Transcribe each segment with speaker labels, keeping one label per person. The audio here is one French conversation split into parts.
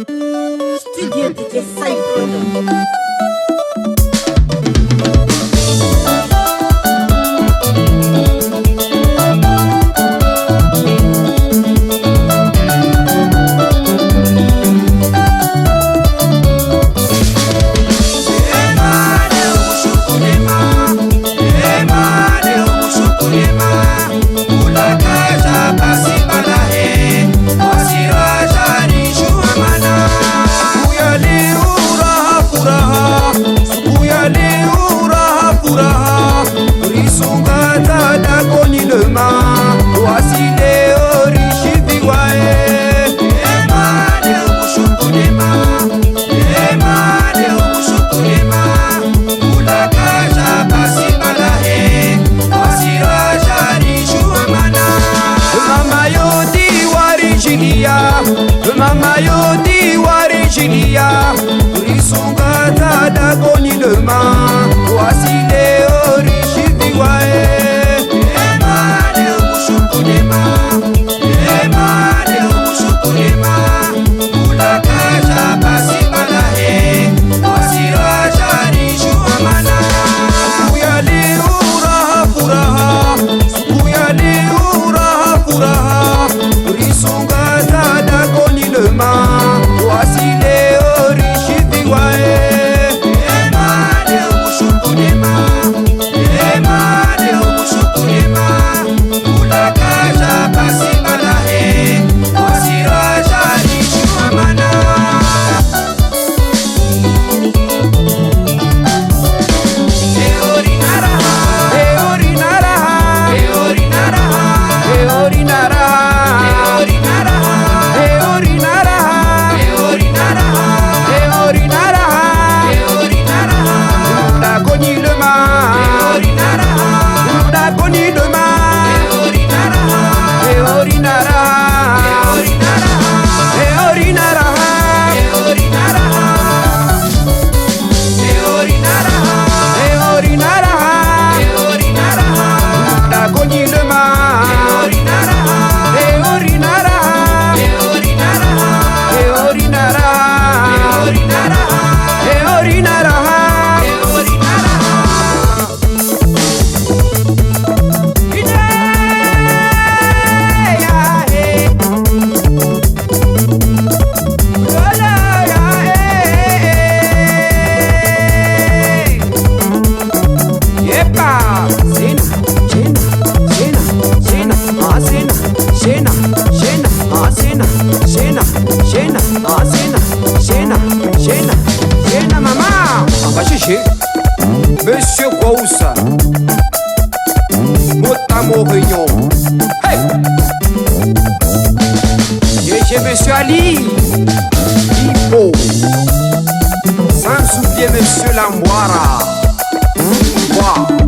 Speaker 1: Studio DJ Cypher.
Speaker 2: Mama yo di warijilia Risunga tada koni lema Wasile orishivi wae Ema leo kushukulema Ema leo kushukulema Ulakaja basi balahe Wasira jari shuamana Sukuya leo uraha furaha Sukuya leo uraha furaha Risunga tada koni lema Wasile orishivi wae Ema leo kushukulema Ema leo kushukulema Ulakaja basi balahe Wasira jari shuamana Monsieur Koussa Motamo Réunion Hey J'ai Monsieur Ali Hippo Sans oublier Monsieur Lamboira Wow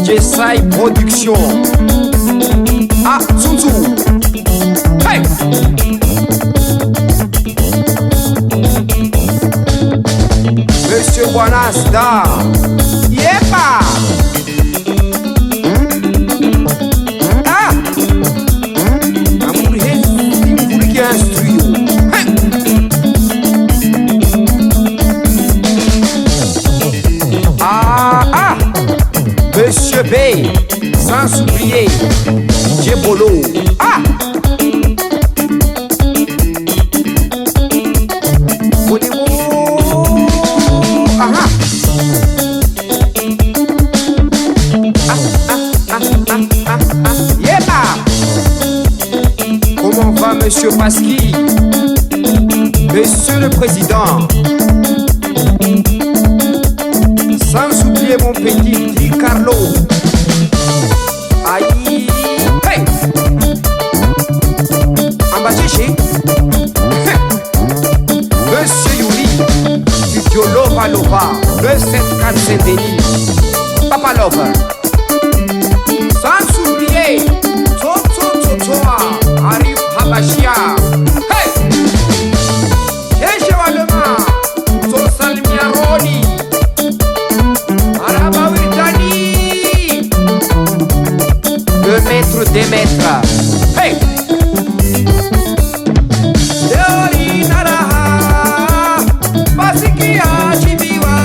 Speaker 2: Jesai Production Ah, Zunzu Hey Monsieur Buonasta Yepa Ah Amour Hezi qui instruit Monsieur B, sans oublier Djebolo. Ah Monsieur le Président, sans oublier mon petit Di Carlo. Aïe, hey, Ambachichi, Monsieur Yuri, Diolova Lova, le 7-4 Saint-Denis, Papa Love. Sans oublier Toto Totoa, Arif Habashia. Hey! Yeje Walema, Tosal Miaroni, Araba Wirdani, le maître des maîtres. Hey! Deori Naraha, Basikia Chibiwa,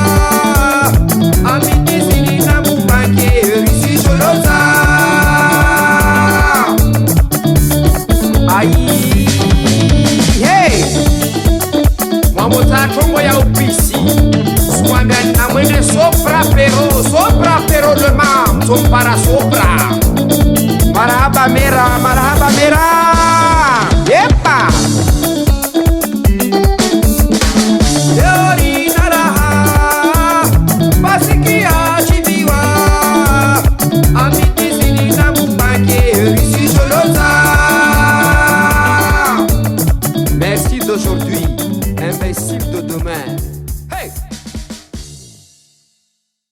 Speaker 2: Amiti Sinina Mumake, Risi Jolota. Aïe, hey, Mamota Tongo ya upisi, Swamia na mwene sopra pero le mam, son para sopra.